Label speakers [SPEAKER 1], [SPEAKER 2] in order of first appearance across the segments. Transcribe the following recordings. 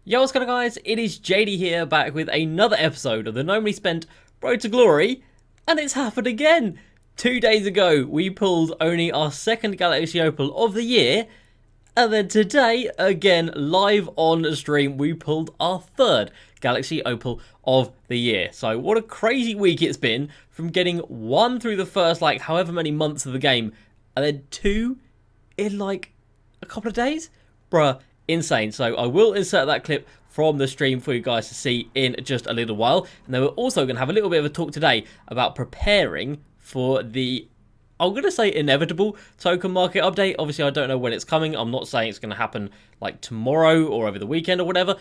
[SPEAKER 1] Yo, what's going on, guys? It is JD here, back with another episode of the Normally Spent Road to Glory, and it's happened again. 2 days ago, we pulled only our second Galaxy Opal of the year, and then today, again, live on stream, we pulled our third Galaxy Opal of the year. So, what a crazy week it's been, from getting one through the first, however many months of the game, and then two in, a couple of days? Bruh. Insane. So I will insert that clip from the stream for you guys to see in just a little while. And then we're also going to have a little bit of a talk today about preparing for the, I'm going to say, inevitable token market update. Obviously, I don't know when it's coming. I'm not saying it's going to happen tomorrow or over the weekend or whatever.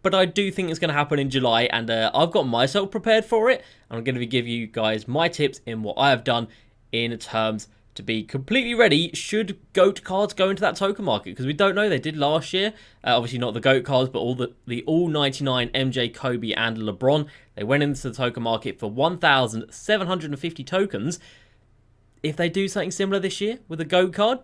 [SPEAKER 1] But I do think it's going to happen in July. And I've got myself prepared for it. I'm going to give you guys my tips in what I have done in terms to be completely ready should GOAT cards go into that token market, because we don't know. They did last year, obviously not the GOAT cards, but all the all 99 MJ, Kobe and LeBron, they went into the token market for 1,750 tokens. If they do something similar this year with a GOAT card,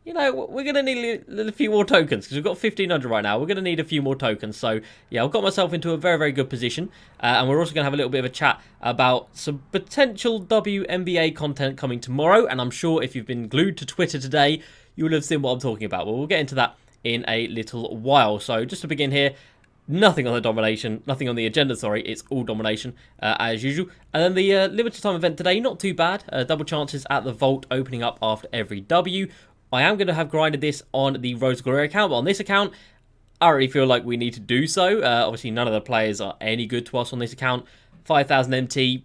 [SPEAKER 1] you know, we're going to need a few more tokens, because we've got 1,500 right now. We're going to need a few more tokens. So, yeah, I've got myself into a very, very good position. And we're also going to have a little bit of a chat about some potential WNBA content coming tomorrow. And I'm sure if you've been glued to Twitter today, you will have seen what I'm talking about. But we'll get into that in a little while. So, just to begin here, nothing on the domination, nothing on the agenda, sorry. It's all domination, as usual. And then the limited time event today, not too bad. Double chances at the vault opening up after every W. I am going to have grinded this on the Road to Glory account, but on this account, I really feel like we need to do so. Obviously, none of the players are any good to us on this account. 5,000 MT,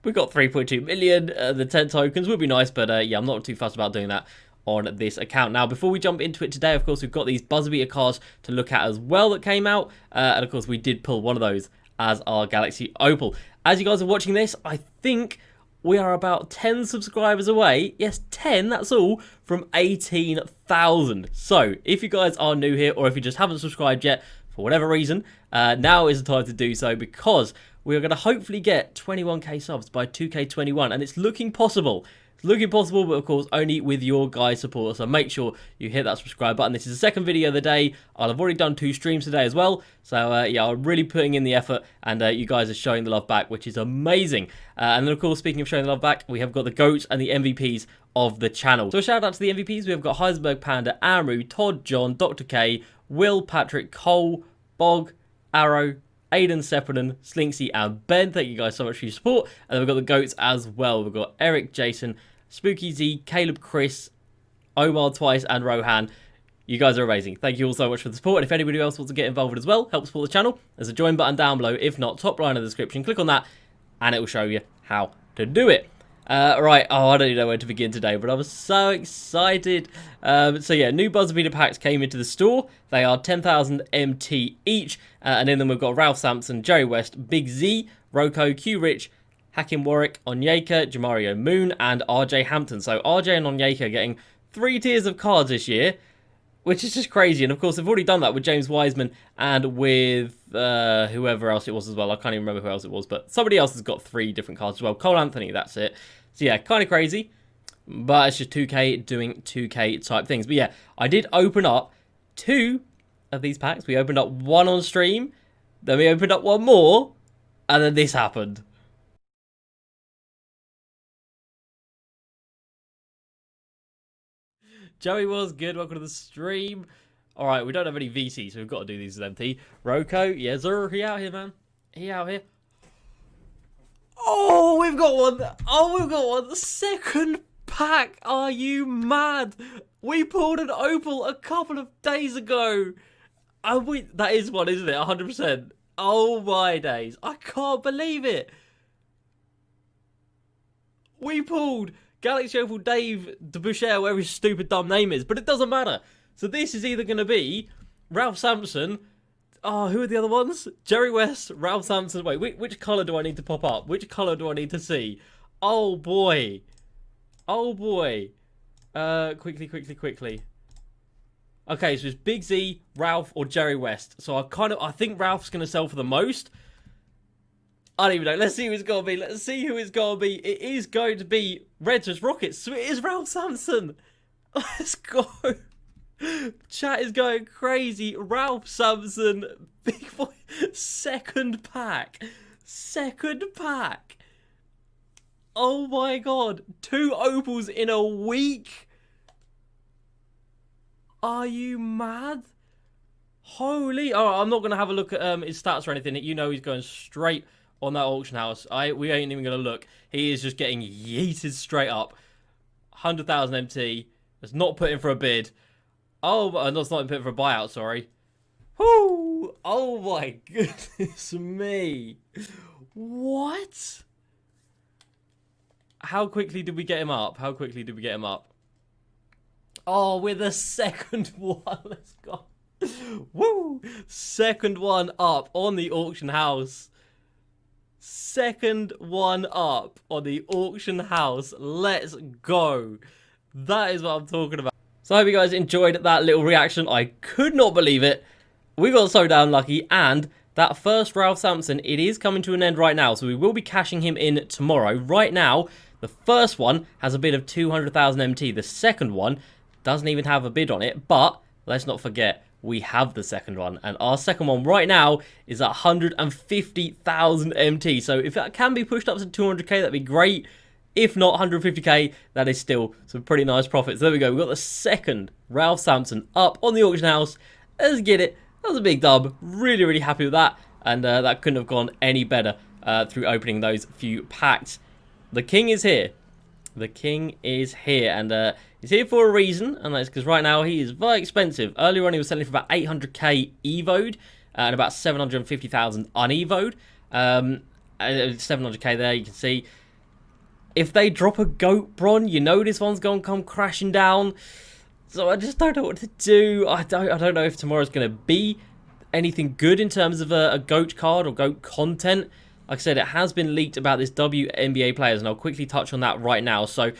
[SPEAKER 1] we've got 3.2 million. The 10 tokens would be nice, but yeah, I'm not too fussed about doing that on this account. Now, before we jump into it today, of course, we've got these buzzer beater cards to look at as well that came out. And of course, we did pull one of those as our Galaxy Opal. As you guys are watching this, I think we are about 10 subscribers away. Yes, 10, that's all, from 18,000. So, if you guys are new here, or if you just haven't subscribed yet, for whatever reason, now is the time to do so, because we are going to hopefully get 21k subs by 2K21, and it's looking possible. It's looking possible, but of course, only with your guys' support. So make sure you hit that subscribe button. This is the second video of the day. I'll have already done 2 streams today as well. So yeah, I'm really putting in the effort, and you guys are showing the love back, which is amazing. And then of course, speaking of showing the love back, we have got the GOATs and the MVPs of the channel. So a shout out to the MVPs. We have got Heisenberg Panda, Amu, Todd, John, Dr. K, Will, Patrick, Cole, Bog, Arrow, Aiden, Sepperden, Slinksy, and Ben. Thank you guys so much for your support. And then we've got the GOATs as well. We've got Eric, Jason, Spooky Z, Caleb, Chris, Omar twice, and Rohan. You guys are amazing. Thank you all so much for the support. And if anybody else wants to get involved as well, help support the channel, there's a join button down below. If not, top line of the description. Click on that, and it will show you how to do it. Right, I don't even know where to begin today, but I was so excited. So yeah, new buzzer beater packs came into the store. They are 10,000 MT each, and in them we've got Ralph Sampson, Jerry West, Big Z, Roko, Q Rich, Hakim Warwick, Onyeka, Jamario Moon, and RJ Hampton. So RJ and Onyeka getting 3 tiers of cards this year, which is just crazy. And of course, they've already done that with James Wiseman and with whoever else it was as well. I can't even remember who else it was, but somebody else has got 3 different cards as well. Cole Anthony, that's it. So yeah, kind of crazy, but it's just 2K doing 2K type things. But yeah, I did open up 2 of these packs. We opened up 1 on stream, then we opened up 1 more, and then this happened. Joey was good. Welcome to the stream. All right, we don't have any VC, so we've got to do these as MT. Roko, yeah, sir. He out here, man. He out here. Oh, we've got one. Oh, we've got one. The second pack. Are you mad? We pulled an Opal a couple of days ago. And that is one, isn't it? 100%. Oh, my days. I can't believe it. We pulled Galaxy Opal Dave DeBoucher, whatever his stupid dumb name is, but it doesn't matter. So this is either going to be Ralph Sampson. Oh, who are the other ones? Jerry West, Ralph Sampson. Wait, which colour do I need to pop up? Which colour do I need to see? Oh boy. Oh boy. Quickly. Okay, so it's Big Z, Ralph, or Jerry West. So I think Ralph's going to sell for the most. I don't even know. Let's see who it's going to be. Let's see who it's going to be. It is going to be Reds vs Rockets. So it is Ralph Sampson. Let's go. Chat is going crazy. Ralph Sampson, big boy, second pack. Second pack. Oh my god. 2 opals in a week. Are you mad? Holy. Oh, I'm not going to have a look at his stats or anything. You know he's going straight on that auction house. We ain't even going to look. He is just getting yeeted straight up. 100,000 MT. It's not put in for a bid. Oh, no, it's not put in for a buyout, sorry. Whoo! Oh my goodness me. What? How quickly did we get him up? How quickly did we get him up? Oh, we're the second one. Let's go. Woo! Second one up on the auction house. Second one up on the auction house. Let's go. That is what I'm talking about. So I hope you guys enjoyed that little reaction. I could not believe it. We got so damn lucky. And that first Ralph Sampson, it is coming to an end right now. So we will be cashing him in tomorrow. Right now, the first one has a bid of 200,000 MT. The second one doesn't even have a bid on it. But let's not forget, we have the second one. And our second one right now is at 150,000 MT. So if that can be pushed up to 200k, that'd be great. If not 150k, that is still some pretty nice profits. There we go. We've got the second Ralph Sampson up on the auction house. Let's get it. That was a big dub. Really, really happy with that. And that couldn't have gone any better through opening those few packs. The king is here. The king is here. And he's here for a reason. And that's because right now he is very expensive. Earlier on he was selling for about 800k evoed. And about 750,000 unevoed. 700k there, you can see. If they drop a goat bron, you know this one's going to come crashing down. So I just don't know what to do. I don't know if tomorrow's going to be anything good in terms of a goat card or goat content. Like I said, it has been leaked about this WNBA players, and I'll quickly touch on that right now. So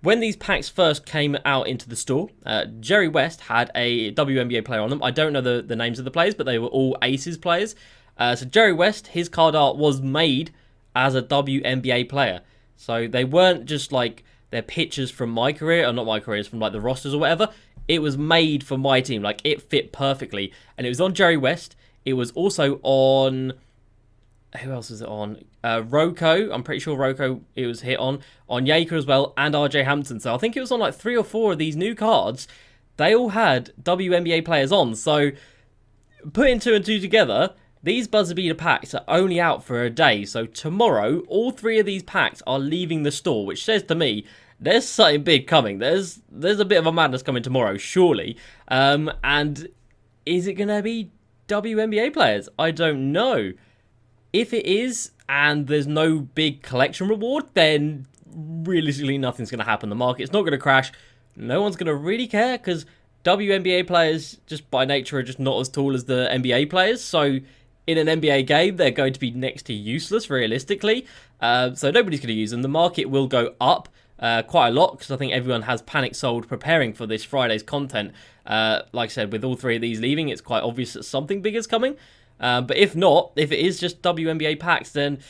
[SPEAKER 1] when these packs first came out into the store, Jerry West had a WNBA player on them. I don't know the names of the players, but they were all Aces players. So Jerry West, his card art was made as a WNBA player. So they weren't just like their pictures from my career, or not my careers, from like the rosters or whatever. It was made for my team. Like it fit perfectly. And it was on Jerry West. It was also on... Who else was it on? Roko. I'm pretty sure Roko it was hit on. On Yaker as well. And RJ Hampton. So I think it was on like 3 or 4 of these new cards. They all had WNBA players on. So putting 2 and 2 together... These buzzer beater packs are only out for a day, so tomorrow all 3 of these packs are leaving the store, which says to me there's something big coming. There's a bit of a madness coming tomorrow, surely. And is it going to be WNBA players? I don't know. If it is, and there's no big collection reward, then realistically nothing's going to happen. The market's not going to crash. No one's going to really care, because WNBA players, just by nature, are just not as tall as the NBA players, so... In an NBA game, they're going to be next to useless, realistically. So nobody's going to use them. The market will go up quite a lot, because I think everyone has panic sold preparing for this Friday's content. Like I said, with all 3 of these leaving, it's quite obvious that something big is coming. But if not, if it is just WNBA packs, then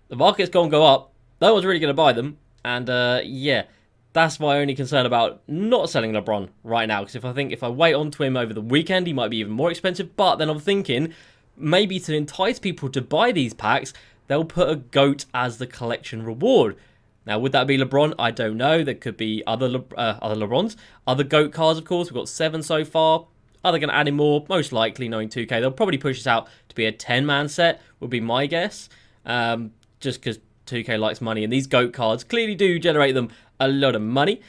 [SPEAKER 1] the market's going to go up. No one's really going to buy them. And yeah, that's my only concern about not selling LeBron right now. Because if I wait on to him over the weekend, he might be even more expensive. But then I'm thinking... Maybe to entice people to buy these packs, they'll put a GOAT as the collection reward. Now, would that be LeBron? I don't know. There could be other LeBrons. Other GOAT cards, of course. We've got 7 so far. Are they going to add in more? Most likely, knowing 2K. They'll probably push this out to be a 10-man set, would be my guess. Just because 2K likes money. And these GOAT cards clearly do generate them a lot of money.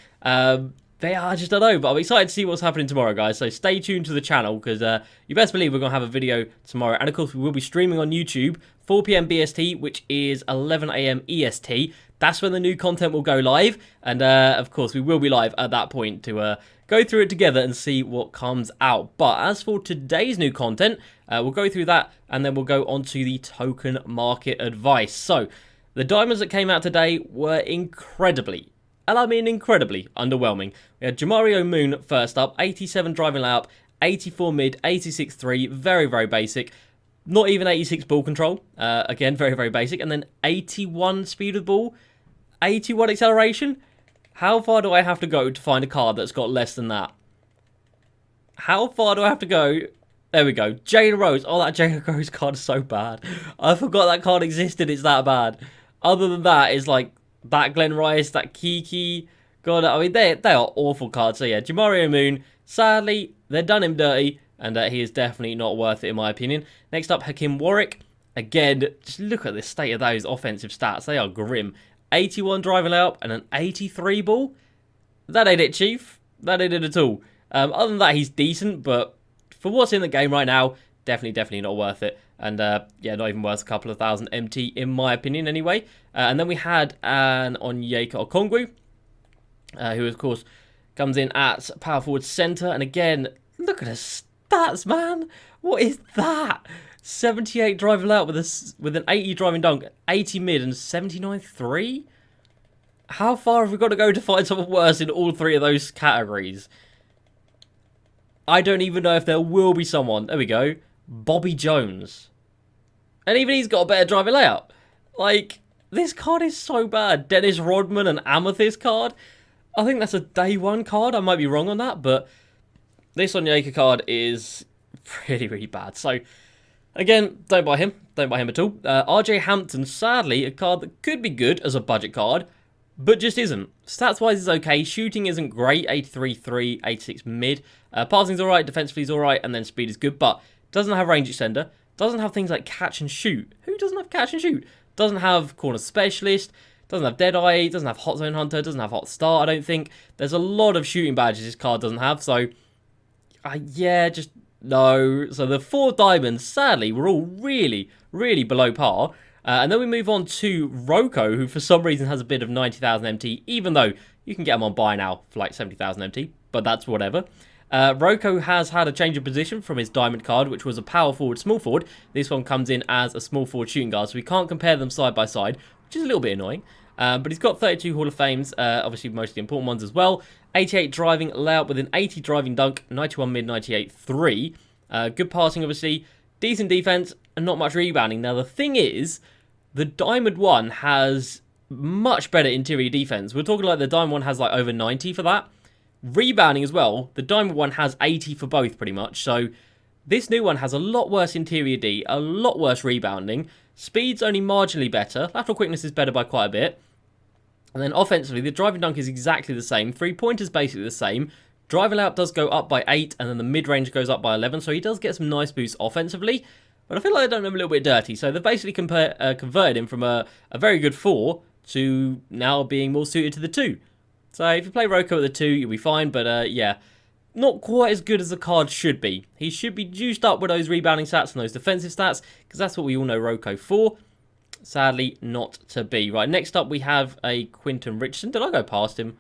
[SPEAKER 1] They are, I just don't know, but I'm excited to see what's happening tomorrow, guys. So stay tuned to the channel, because you best believe we're going to have a video tomorrow. And, of course, we will be streaming on YouTube, 4 PM BST, which is 11 AM EST. That's when the new content will go live. And, of course, we will be live at that point to go through it together and see what comes out. But as for today's new content, we'll go through that, and then we'll go on to the token market advice. So, the diamonds that came out today were incredibly... And I mean incredibly underwhelming. We had Jamario Moon first up, 87 driving layup, 84 mid, 86 3, very, very basic. Not even 86 ball control, again, very, very basic. And then 81 speed of ball, 81 acceleration. How far do I have to go to find a card that's got less than that? How far do I have to go? There we go. Jane Rose. Oh, that Jane Rose card is so bad. I forgot that card existed. It's that bad. Other than that, it's like that Glen Rice, that Kiki. God, I mean, they are awful cards. So yeah, Jamario Moon. Sadly, they've done him dirty, and he is definitely not worth it in my opinion. Next up, Hakim Warwick. Again, just look at the state of those offensive stats. They are grim. 81 driving layup and an 83 ball. That ain't it, Chief. That ain't it at all. Other than that, he's decent, but for what's in the game right now, definitely not worth it. And yeah, not even worth a couple of thousand MT in my opinion anyway. And then we had an Onyeka Okongwu, who of course comes in at power forward centre. And again, look at his stats, man. What is that? 78 driving layup with an 80 driving dunk, 80 mid and 79 3? How far have we got to go to find someone worse in all three of those categories? I don't even know if there will be someone. There we go. Bobby Jones. And even he's got a better driving layout. Like, this card is so bad. Dennis Rodman, an Amethyst card. I think that's a day one card. I might be wrong on that, but this Onyeka card is really bad. So, again, don't buy him. Don't buy him at all. RJ Hampton, sadly, a card that could be good as a budget card, but just isn't. Stats-wise is okay. Shooting isn't great. 83-3, 86 mid. Passing's alright, defensively is alright, and then speed is good, but doesn't have range extender. Doesn't have things like catch and shoot. Who doesn't have catch and shoot? Doesn't have corner specialist. Doesn't have Deadeye. Doesn't have hot zone hunter. Doesn't have hot start, I don't think. There's a lot of shooting badges this card doesn't have, so yeah, just no. So the 4 diamonds, sadly, were all really below par. And then we move on to Roko, who for some reason has a bid of 90,000 MT, even though you can get him on buy now for like 70,000 MT, but that's whatever. Roko has had a change of position from his diamond card, which was a power forward, small forward. This one comes in as a small forward shooting guard, so we can't compare them side by side, which is a little bit annoying. But he's got 32 Hall of Fames, obviously most of the important ones as well. 88 driving layup with an 80 driving dunk, 91 mid, 98 3. Good passing, obviously. Decent defense, and not much rebounding. Now, the thing is, the Diamond one has much better interior defense. We're talking like the Diamond one has like over 90 for that. Rebounding as well, the Diamond one has 80 for both pretty much. So this new one has a lot worse interior D, a lot worse rebounding. Speed's only marginally better. Lateral quickness is better by quite a bit. And then offensively, the driving dunk is exactly the same. 3-pointer's basically the same. Driving layup does go up by 8, and then the mid-range goes up by 11. So he does get some nice boosts offensively. But I feel like they've done him a little bit dirty. So they've basically converted him from a very good 4 to now being more suited to the 2. So if you play Roko at the 2, you'll be fine. But yeah, not quite as good as the card should be. He should be juiced up with those rebounding stats and those defensive stats, because that's what we all know Roko for. Sadly, not to be. Right, next up we have a Quinton Richardson. Did I go past him?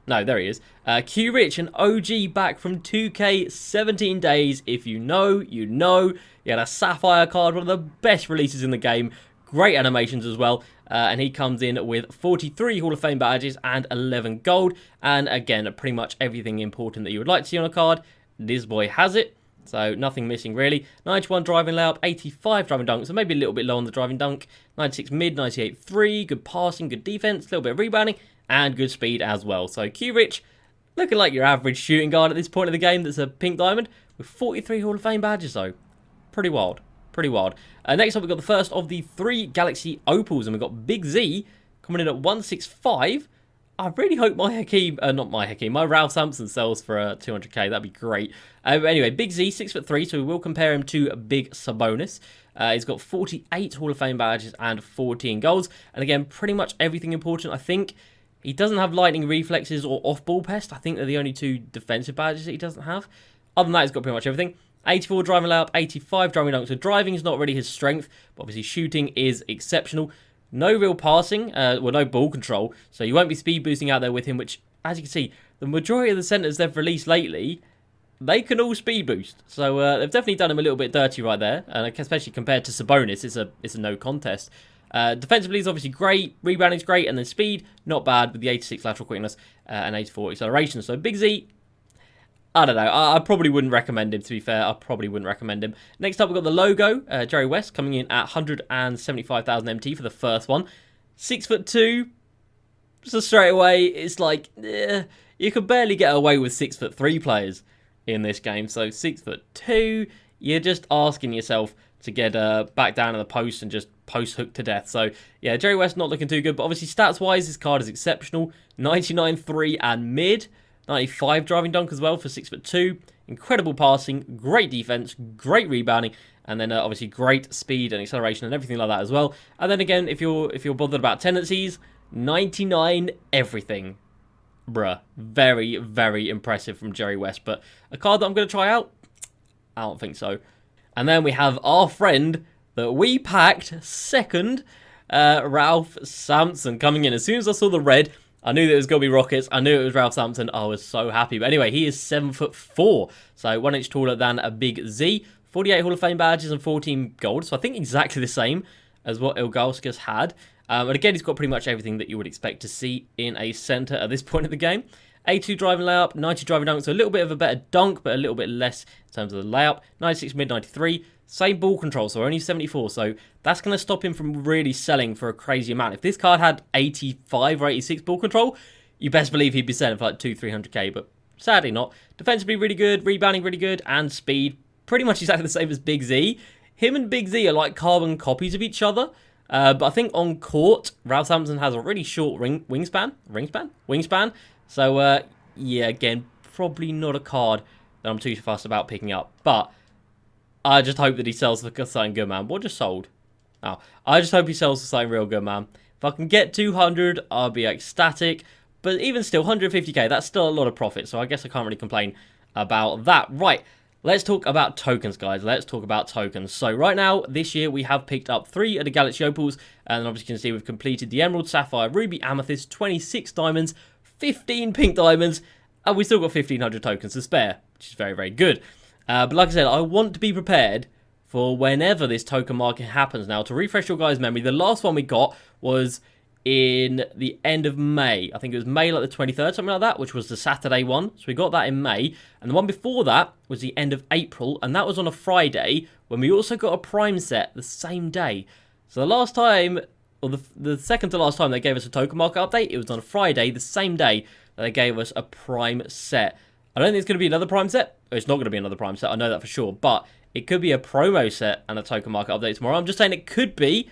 [SPEAKER 1] No, there he is. Q Rich, an OG back from 2K 17 days. If you know, you know. He had a Sapphire card, one of the best releases in the game. Great animations as well. And he comes in with 43 Hall of Fame badges and 11 gold. And again, pretty much everything important that you would like to see on a card. This boy has it. So nothing missing really. 91 driving layup, 85 driving dunk. So maybe a little bit low on the driving dunk. 96 mid, 98 3. Good passing, good defense, a little bit of rebounding. And good speed as well. So Q-Rich, looking like your average shooting guard at this point of the game that's a pink diamond. With 43 Hall of Fame badges though. Pretty wild. Pretty wild. Next up we've got the first of the 3 Galaxy Opals. And we've got Big Z coming in at 165. I really hope my Hakeem, my Ralph Sampson sells for 200k. That'd be great. Anyway, Big Z, 6'3", so we will compare him to Big Sabonis. He's got 48 Hall of Fame badges and 14 goals. And again, pretty much everything important, I think. He doesn't have lightning reflexes or off-ball pest. I think they're the only 2 defensive badges that he doesn't have. Other than that, he's got pretty much everything. 84 driving layup, 85 driving dunk. So driving is not really his strength, but obviously shooting is exceptional. No real passing, well, no ball control, so you won't be speed boosting out there with him, which, as you can see, the majority of the centers they've released lately, they can all speed boost. So they've definitely done him a little bit dirty right there, and especially compared to Sabonis, it's a no contest. Defensively is obviously great, rebounding is great, and then speed, not bad with the 86 lateral quickness and 84 acceleration. So Big Z, I don't know. I probably wouldn't recommend him, to be fair. I probably wouldn't recommend him. Next up, we've got the logo. Jerry West coming in at 175,000 MT for the first one. 6'2". So straight away, it's like, you can barely get away with 6'3" players. in this game. So 6'2", you're just asking yourself to get back down in the post and just post hook to death. So yeah, Jerry West not looking too good, but obviously stats wise this card is exceptional. 99, 3 and mid, 95 driving dunk as well for 6'2". Incredible passing, great defense, great rebounding, and then obviously great speed and acceleration and everything like that as well. And then again, if you're bothered about tendencies, 99 everything. Bruh, very, very impressive from Jerry West. But a card that I'm going to try out? I don't think so. And then we have our friend that we packed second, Ralph Sampson, coming in. As soon as I saw the red, I knew that it was going to be Rockets. I knew it was Ralph Sampson. I was so happy. But anyway, he is 7'4", so 1 inch taller than a big Z. 48 Hall of Fame badges and 14 gold. So I think exactly the same as what Ilgauskas had. And again, he's got pretty much everything that you would expect to see in a center at this point of the game. 82 driving layup, 90 driving dunk, so a little bit of a better dunk, but a little bit less in terms of the layup. 96 mid, 93. Same ball control, so only 74. So that's going to stop him from really selling for a crazy amount. If this card had 85 or 86 ball control, you best believe he'd be selling for like 200-300k, but sadly not. Defensively really good, rebounding really good, and speed pretty much exactly the same as Big Z. Him and Big Z are like carbon copies of each other. But I think on court, Ralph Sampson has a really short wingspan. So, yeah, again, probably not a card that I'm too fussed about picking up. But I just hope that he sells for something good, man. What just sold? Oh, I just hope he sells for something real good, man. If I can get 200, I'll be ecstatic. But even still, 150k, that's still a lot of profit. So I guess I can't really complain about that. Right. Let's talk about tokens, guys. Let's talk about tokens. So right now, this year, we have picked up 3 of the Galaxy Opals. And obviously, you can see we've completed the Emerald, Sapphire, Ruby, Amethyst, 26 diamonds, 15 pink diamonds. And we still got 1,500 tokens to spare, which is very, very good. But like I said, I want to be prepared for whenever this token market happens. Now, to refresh your guys' memory, the last one we got was in the end of May. I think it was May like the 23rd, something like that, which was the Saturday one. So we got that in May. And the one before that was the end of April, and that was on a Friday, when we also got a Prime set the same day. So the last time, or the second to last time they gave us a token market update, it was on a Friday, the same day that they gave us a Prime set. I don't think it's going to be another Prime set. It's not going to be another Prime set, I know that for sure. But it could be a promo set and a token market update tomorrow. I'm just saying it could be,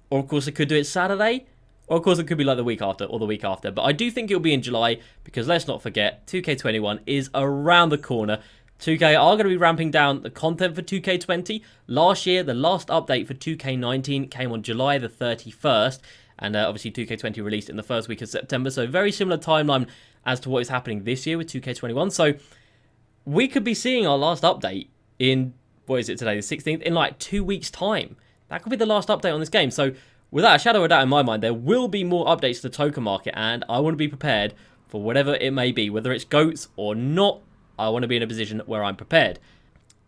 [SPEAKER 1] or of course it could do it Saturday. Or, of course, it could be like the week after or the week after. But I do think it'll be in July because let's not forget, 2K21 is around the corner. 2K are going to be ramping down the content for 2K20. Last year, the last update for 2K19 came on July the 31st. And obviously, 2K20 released in the first week of September. So, very similar timeline as to what is happening this year with 2K21. So, we could be seeing our last update in, what is it today, the 16th? In like 2 weeks' time. That could be the last update on this game. So, without a shadow of a doubt in my mind, there will be more updates to the token market, and I want to be prepared for whatever it may be. Whether it's GOATs or not, I want to be in a position where I'm prepared.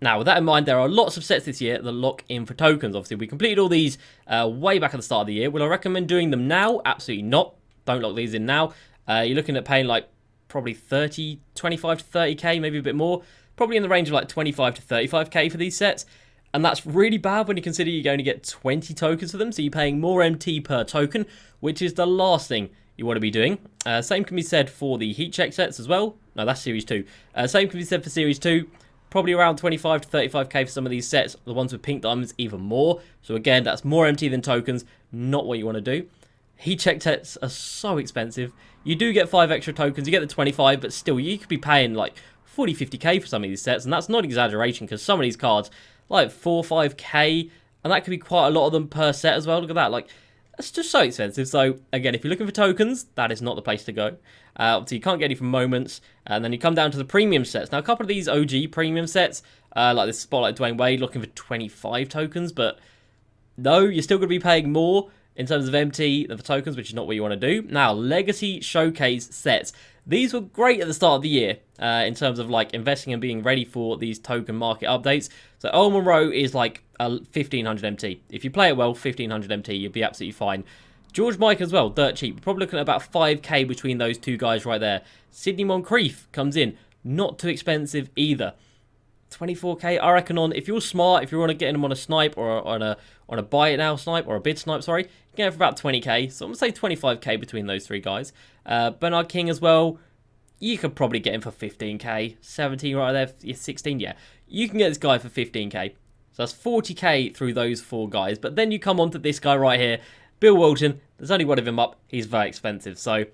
[SPEAKER 1] Now, with that in mind, there are lots of sets this year that lock in for tokens. Obviously, we completed all these way back at the start of the year. Will I recommend doing them now? Absolutely not. Don't lock these in now. You're looking at paying like probably 25 to 30k, maybe a bit more. Probably in the range of like 25 to 35k for these sets. And that's really bad when you consider you're going to get 20 tokens for them. So you're paying more MT per token, which is the last thing you want to be doing. Same can be said for the heat check sets as well. No, that's Series 2. Same can be said for Series 2. Probably around 25 to 35k for some of these sets. The ones with pink diamonds, even more. So again, that's more MT than tokens. Not what you want to do. Heat check sets are so expensive. You do get 5 extra tokens. You get the 25, but still, you could be paying like 40, 50k for some of these sets. And that's not exaggeration because some of these cards, like 4 or 5k, and that could be quite a lot of them per set as well. Look at that, like, that's just so expensive. So again, if you're looking for tokens, that is not the place to go. Obviously you can't get any from Moments, and then you come down to the premium sets. Now a couple of these OG premium sets, like this Spotlight Dwayne Wade, looking for 25 tokens, but no, you're still going to be paying more in terms of MT than for tokens, which is not what you want to do. Now, Legacy Showcase sets. These were great at the start of the year in terms of like investing and being ready for these token market updates. So Earl Monroe is like 1,500 MT. If you play it well, 1,500 MT, you'll be absolutely fine. George Mike as well, dirt cheap. We're probably looking at about 5k between those two guys right there. Sidney Moncrief comes in, not too expensive either. 24k, I reckon on, if you're smart, if you want to get him on a snipe or on a buy it now snipe or a bid snipe, sorry, you can get it for about 20k. So I'm going to say 25k between those three guys. Bernard King as well, you could probably get him for 15k. 17 right there, 16, yeah. You can get this guy for 15k. So that's 40k through those 4 guys. But then you come on to this guy right here, Bill Walton. There's only one of him up. He's very expensive. So,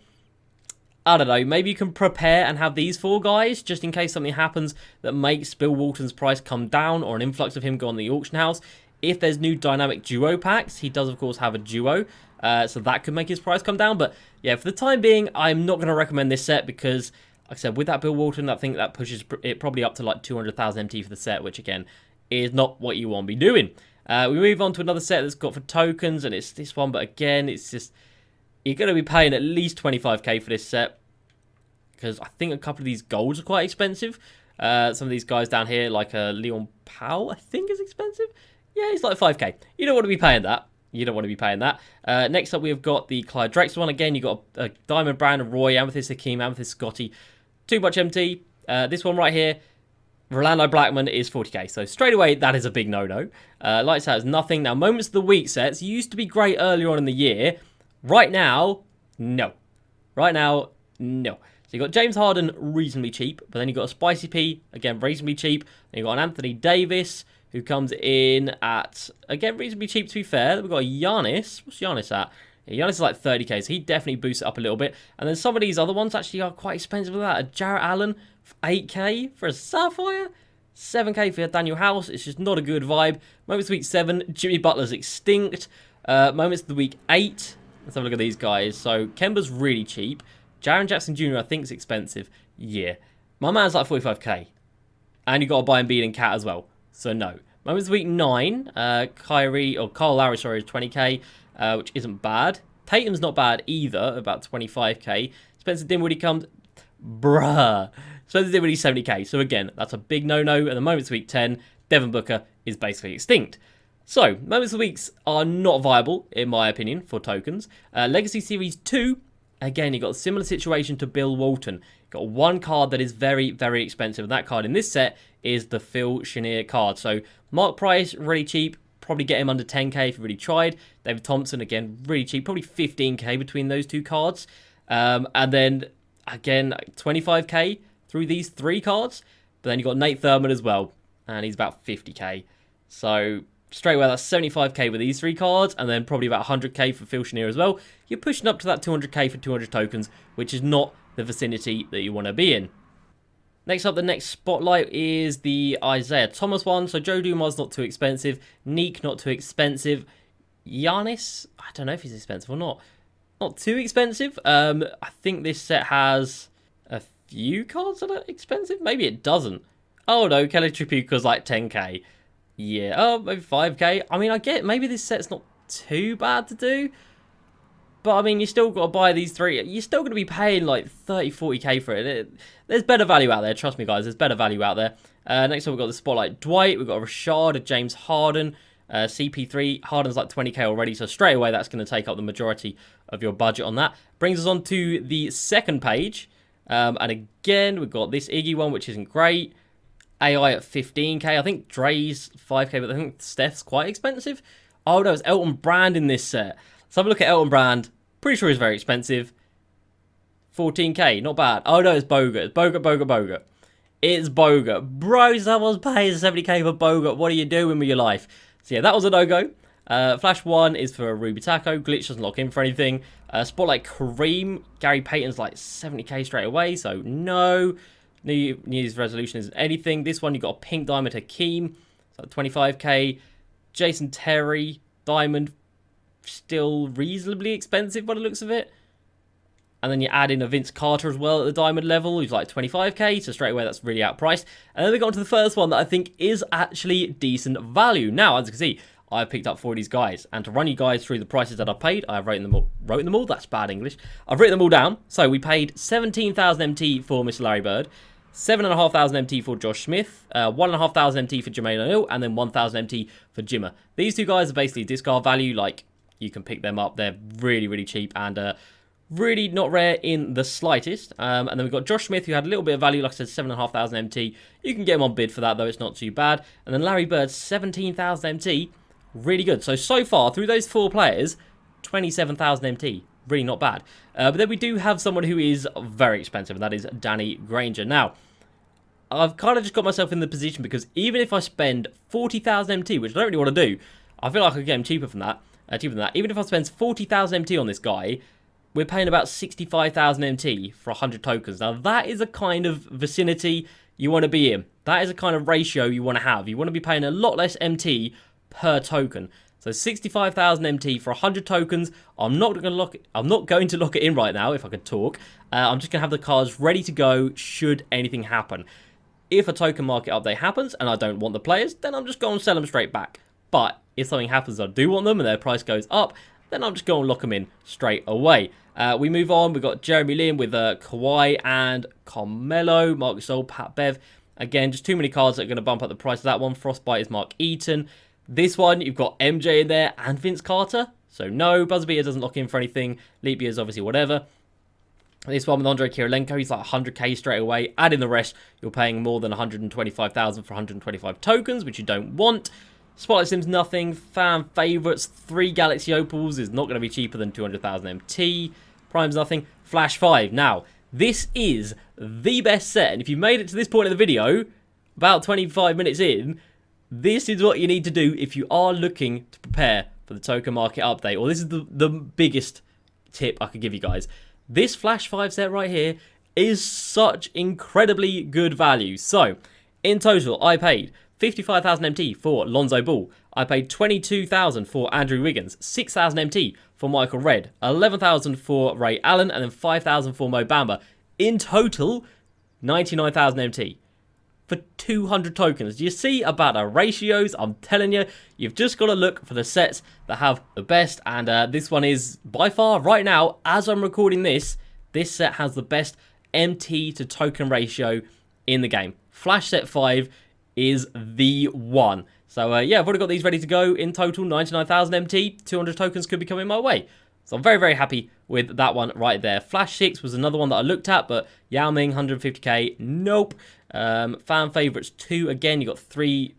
[SPEAKER 1] I don't know. Maybe you can prepare and have these 4 guys just in case something happens that makes Bill Walton's price come down or an influx of him go on the auction house. If there's new dynamic duo packs, he does, of course, have a duo. So that could make his price come down. But, yeah, for the time being, I'm not going to recommend this set because, like I said, with that Bill Walton, I think that pushes it probably up to like 200,000 MT for the set, which, again, is not what you want to be doing. We move on to another set that's got for tokens, and it's this one. But, again, it's just... You're going to be paying at least 25k for this set because I think a couple of these golds are quite expensive. Some of these guys down here, like Leon Powell, I think is expensive. Yeah, he's like 5k. You don't want to be paying that. You don't want to be paying that. Next up, we've got the Clyde Drexler one. Again, you've got a Diamond Brand, a Roy, Amethyst Hakeem, Amethyst Scotty. Too much MT. This one right here, Rolando Blackman is 40k. So straight away, that is a big no-no. Lights Out is nothing. Now, Moments of the Week sets used to be great earlier on in the year. Right now, no. Right now, no. So you got James Harden, reasonably cheap. But then you got a Spicy P, again, reasonably cheap. Then you got an Anthony Davis, who comes in at, again, reasonably cheap to be fair. We've got a Giannis. What's Giannis at? Yeah, Giannis is like 30k, so he definitely boosts it up a little bit. And then some of these other ones actually are quite expensive with that. A Jarrett Allen, 8k for a Sapphire. 7k for Daniel House. It's just not a good vibe. Moments of the Week 7, Jimmy Butler's extinct. Moments of the Week 8. Let's have a look at these guys. So, Kemba's really cheap. Jaren Jackson Jr. I think is expensive. Yeah. My man's like 45k. And you got to buy Embiid and Cat as well. So, no. Moments of the Week 9. Kyle Lowry, sorry, is 20k. Which isn't bad. Tatum's not bad either. About 25k. Spencer Dinwiddie comes... Bruh. Spencer Dinwiddie 70k. So, again, that's a big no-no. And the Moments of the Week 10. Devin Booker is basically extinct. So, Moments of the Weeks are not viable, in my opinion, for tokens. Legacy Series 2, again, you've got a similar situation to Bill Walton. You've got one card that is very, very expensive, and that card in this set is the Phil Chenier card. So, Mark Price, really cheap. Probably get him under 10k if you really tried. David Thompson, again, really cheap. Probably 15k between those 2 cards. And then, again, 25k through these 3 cards. But then you've got Nate Thurman as well, and he's about 50k. So... Straight away, that's 75k with these 3 cards, and then probably about 100k for Phil Chenier as well. You're pushing up to that 200k for 200 tokens, which is not the vicinity that you want to be in. Next up, the next spotlight is the Isaiah Thomas one. So Joe Dumars not too expensive. Neek not too expensive. Giannis, I don't know if he's expensive or not. Not too expensive. I think this set has a few cards that are expensive. Maybe it doesn't. Oh no, Kelly Tripucka's like 10k. Yeah, oh, maybe 5k. I mean, I get maybe this set's not too bad to do. But, I mean, you still got to buy these 3. You're still going to be paying like 30, 40k for it. There's better value out there. Trust me, guys. There's better value out there. Next up, we've got the Spotlight Dwight. We've got a Rashard, a James Harden, CP3. Harden's like 20k already. So, straight away, that's going to take up the majority of your budget on that. Brings us on to the second page. And again, we've got this Iggy one, which isn't great. AI at 15k. I think Dre's 5k, but I think Steph's quite expensive. Oh no, it's Elton Brand in this set. Let's have a look at Elton Brand. Pretty sure he's very expensive. 14k, not bad. Oh no, it's Bogut. It's Bogut. It's Bogut. Bro, someone's paying 70k for Bogut. What are you doing with your life? So yeah, that was a no-go. Flash 1 is for Ruby Taco. Glitch doesn't lock in for anything. Spotlight Kareem. Gary Payton's like 70k straight away, so no. New Year's resolution isn't anything. This one, you got a pink diamond Hakeem. So 25k. Jason Terry. Diamond. Still reasonably expensive by the looks of it. And then you add in a Vince Carter as well at the diamond level. Who's like 25k. So straight away, that's really outpriced. And then we got onto the first one that I think is actually decent value. Now, as you can see, I picked up 4 of these guys. And to run you guys through the prices that I've paid, I've written them all. That's bad English. I've written them all down. So we paid 17,000 MT for Mr. Larry Bird. 7,500 MT for Josh Smith, 1,500 MT for Jermaine O'Neal, and then 1,000 MT for Jimmer. These 2 guys are basically discard value. Like, you can pick them up. They're really, really cheap and really not rare in the slightest. And then we've got Josh Smith, who had a little bit of value. Like I said, 7,500 MT. You can get him on bid for that, though. It's not too bad. And then Larry Bird, 17,000 MT. Really good. So far, through those 4 players, 27,000 MT. really not bad. But then we do have someone who is very expensive, and that is Danny Granger. Now, I've kind of just got myself in the position because even if I spend 40,000 MT, which I don't really want to do, I feel like I could get him cheaper than that. Even if I spend 40,000 MT on this guy, we're paying about 65,000 MT for 100 tokens. Now, that is a kind of vicinity you want to be in. That is a kind of ratio you want to have. You want to be paying a lot less MT per token. So 65,000 MT for 100 tokens. I'm not going to lock it in right now if I could talk. I'm just going to have the cards ready to go should anything happen. If a token market update happens and I don't want the players, then I'm just going to sell them straight back. But if something happens I do want them and their price goes up, then I'm just going to lock them in straight away. We move on. We've got Jeremy Lin with Kawhi and Carmelo, Marc Gasol, Pat Bev. Again, just too many cards that are going to bump up the price of that one. Frostbite is Mark Eaton. This one, you've got MJ in there and Vince Carter. So no, Buzzer Beater doesn't lock in for anything. Leap Year is obviously whatever. This one with Andrei Kirilenko, he's like 100k straight away. Add in the rest, you're paying more than 125,000 for 125 tokens, which you don't want. Spotlight Sims, nothing. Fan favourites, 3 Galaxy Opals is not going to be cheaper than 200,000 MT. Prime's nothing. Flash 5. Now, this is the best set, and if you made it to this point of the video, about 25 minutes in, this is what you need to do if you are looking to prepare for the token market update, or this is the biggest tip I could give you guys. This Flash 5 set right here is such incredibly good value. So, in total, I paid 55,000 MT for Lonzo Ball. I paid 22,000 for Andrew Wiggins, 6,000 MT for Michael Redd, 11,000 for Ray Allen, and then 5,000 for Mo Bamba. In total, 99,000 MT for 200 tokens. Do you see about the ratios? I'm telling you, you've just got to look for the sets that have the best. And this one is by far, right now, as I'm recording this set has the best MT to token ratio in the game. Flash set 5 is the one. So yeah, I've already got these ready to go. In total, 99,000 MT, 200 tokens could be coming my way. So I'm very, very happy with that one right there. Flash 6 was another one that I looked at, but Yao Ming, 150k, nope. Fan favourites 2, again, you got three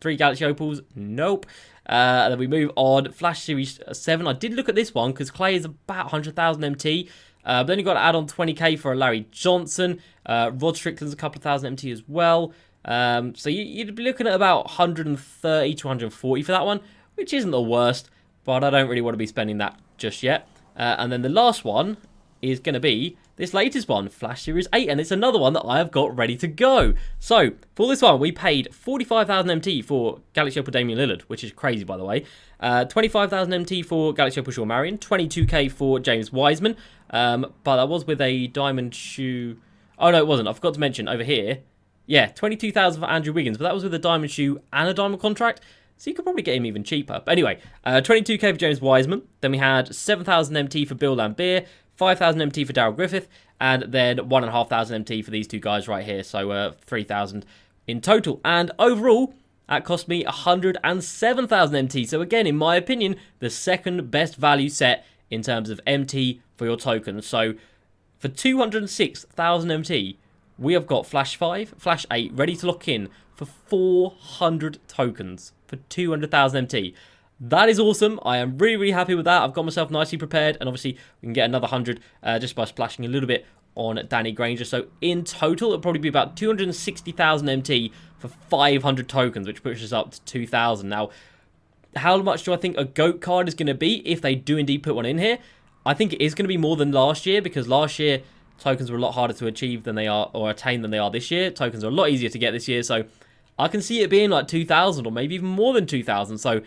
[SPEAKER 1] Galaxy Opals, nope. Then we move on. Flash Series 7, I did look at this one because Clay is about 100,000 MT. Then you got to add on 20k for a Larry Johnson. Rod Strickland's a couple of thousand MT as well. So you'd be looking at about 130 to 140 for that one, which isn't the worst, but I don't really want to be spending that just yet. And then the last one is going to be this latest one, Flash Series 8, and it's another one that I have got ready to go. So, for this one, we paid 45,000 MT for Galaxy Opal Damian Lillard, which is crazy, by the way. 25,000 MT for Galaxy Opal Shaw Marion, 22k for James Wiseman, but that was with a diamond shoe. Oh, no, it wasn't. I forgot to mention over here. Yeah, 22,000 for Andrew Wiggins, but that was with a diamond shoe and a diamond contract. So you could probably get him even cheaper. But anyway, 22k for James Wiseman. Then we had 7,000 MT for Bill Lambier, 5,000 MT for Darryl Griffith, and then 1,500 MT for these two guys right here. So 3,000 in total. And overall, that cost me 107,000 MT. So again, in my opinion, the second best value set in terms of MT for your tokens. So for 206,000 MT, we have got Flash 5, Flash 8 ready to lock in for 400 tokens for 200,000 MT. That is awesome. I am really, really happy with that. I've got myself nicely prepared, and obviously we can get another 100 just by splashing a little bit on Danny Granger. So in total, it'll probably be about 260,000 MT for 500 tokens, which pushes us up to 2,000. Now, how much do I think a GOAT card is going to be if they do indeed put one in here? I think it is going to be more than last year, because last year tokens were a lot harder to achieve than they are, or attain than they are this year. Tokens are a lot easier to get this year, so I can see it being like 2,000 or maybe even more than 2,000. So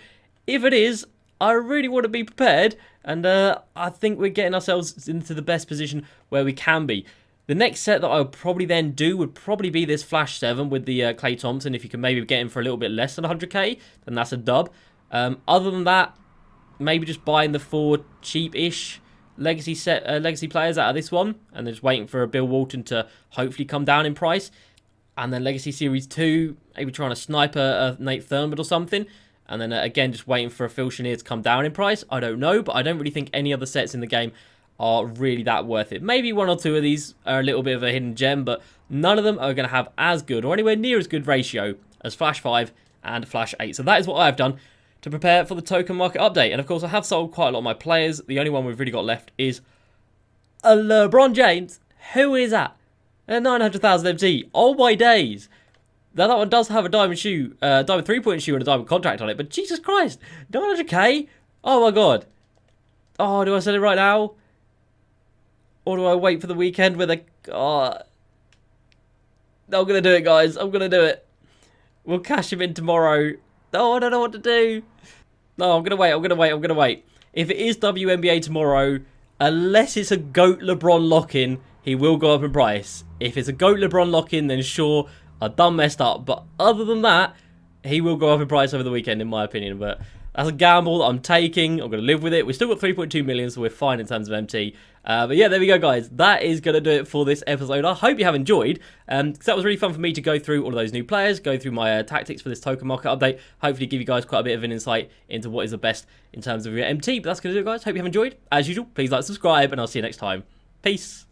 [SPEAKER 1] if it is, I really want to be prepared, and I think we're getting ourselves into the best position where we can be. The next set that I would probably then do would probably be this Flash 7 with the Klay Thompson. If you can maybe get him for a little bit less than 100k, then that's a dub. Other than that, maybe just buying the 4 cheap-ish legacy players out of this one, and then just waiting for a Bill Walton to hopefully come down in price. And then Legacy Series 2, maybe trying to snipe a Nate Thurmond or something. And then again, just waiting for a Phil Chenier to come down in price. I don't know, but I don't really think any other sets in the game are really that worth it. Maybe 1 or 2 of these are a little bit of a hidden gem, but none of them are going to have as good or anywhere near as good ratio as Flash 5 and Flash 8. So that is what I've done. to prepare for the token market update. And of course, I have sold quite a lot of my players. The only one we've really got left is a LeBron James. Who is that? A 900,000 MT. Oh my days. Now that one does have a diamond shoe, diamond 3-point shoe and a diamond contract on it, but Jesus Christ, 900k? Oh my god. Oh, do I sell it right now? Or do I wait for the weekend with a... Oh. I'm going to do it, guys. I'm going to do it. We'll cash him in tomorrow. Oh, I don't know what to do. No, I'm going to wait. I'm going to wait. I'm going to wait. If it is WNBA tomorrow, unless it's a GOAT LeBron lock-in, he will go up in price. If it's a GOAT LeBron lock-in, then sure, I've done messed up. But other than that, he will go up in price over the weekend, in my opinion. But that's a gamble that I'm taking. I'm going to live with it. We've still got 3.2 million, so we're fine in terms of MT. But yeah, there we go, guys. That is going to do it for this episode. I hope you have enjoyed. Because that was really fun for me to go through all of those new players, go through my tactics for this token market update. Hopefully give you guys quite a bit of an insight into what is the best in terms of your MT. But that's going to do it, guys. Hope you have enjoyed. As usual, please like, subscribe, and I'll see you next time. Peace.